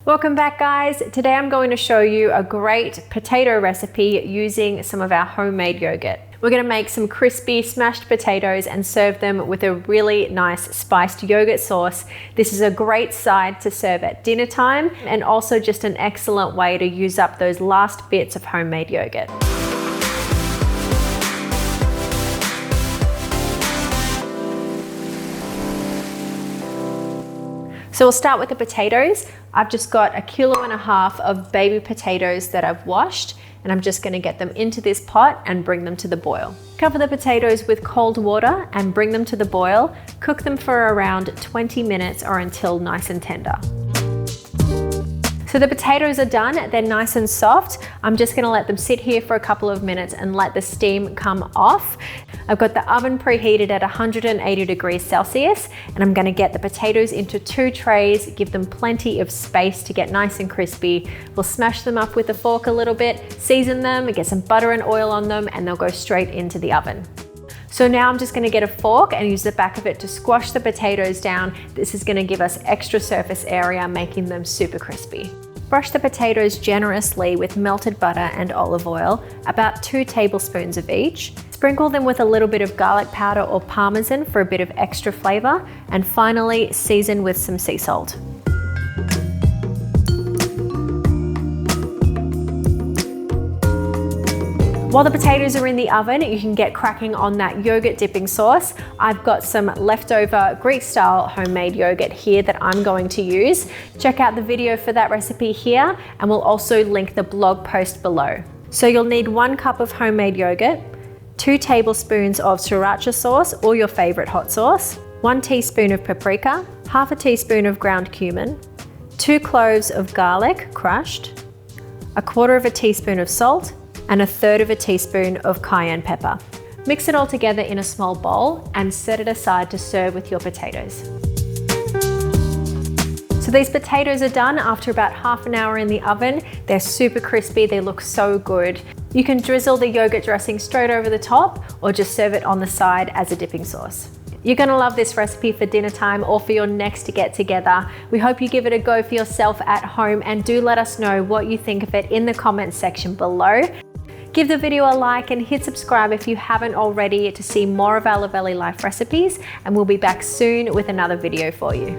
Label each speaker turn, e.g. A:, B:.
A: Welcome back, guys. Today I'm going to show you a great potato recipe using some of our homemade yogurt. We're going to make some crispy smashed potatoes and serve them with a really nice spiced yogurt sauce. This is a great side to serve at dinner time and also just an excellent way to use up those last bits of homemade yogurt. So we'll start with the potatoes. I've just got 1.5 kilos of baby potatoes that I've washed, and I'm just gonna get them into this pot and bring them to the boil. Cover the potatoes with cold water and bring them to the boil. Cook them for around 20 minutes or until nice and tender. So the potatoes are done, they're nice and soft. I'm just gonna let them sit here for a couple of minutes and let the steam come off. I've got the oven preheated at 180 degrees Celsius, and I'm gonna get the potatoes into 2 trays, give them plenty of space to get nice and crispy. We'll smash them up with a fork a little bit, season them, get some butter and oil on them, and they'll go straight into the oven. So now I'm just gonna get a fork and use the back of it to squash the potatoes down. This is gonna give us extra surface area, making them super crispy. Brush the potatoes generously with melted butter and olive oil, about 2 tablespoons of each. Sprinkle them with a little bit of garlic powder or parmesan for a bit of extra flavor. And finally, season with some sea salt. While the potatoes are in the oven, you can get cracking on that yogurt dipping sauce. I've got some leftover Greek-style homemade yogurt here that I'm going to use. Check out the video for that recipe here, and we'll also link the blog post below. So you'll need 1 cup of homemade yogurt, 2 tablespoons of sriracha sauce or your favorite hot sauce, 1 teaspoon of paprika, 1/2 teaspoon of ground cumin, 2 cloves of garlic crushed, 1/4 teaspoon of salt, and 1/3 teaspoon of cayenne pepper. Mix it all together in a small bowl and set it aside to serve with your potatoes. So these potatoes are done after about half an hour in the oven. They're super crispy, they look so good. You can drizzle the yogurt dressing straight over the top or just serve it on the side as a dipping sauce. You're gonna love this recipe for dinner time or for your next get together. We hope you give it a go for yourself at home, and do let us know what you think of it in the comments section below. Give the video a like and hit subscribe if you haven't already to see more of our Luvele life recipes, and we'll be back soon with another video for you.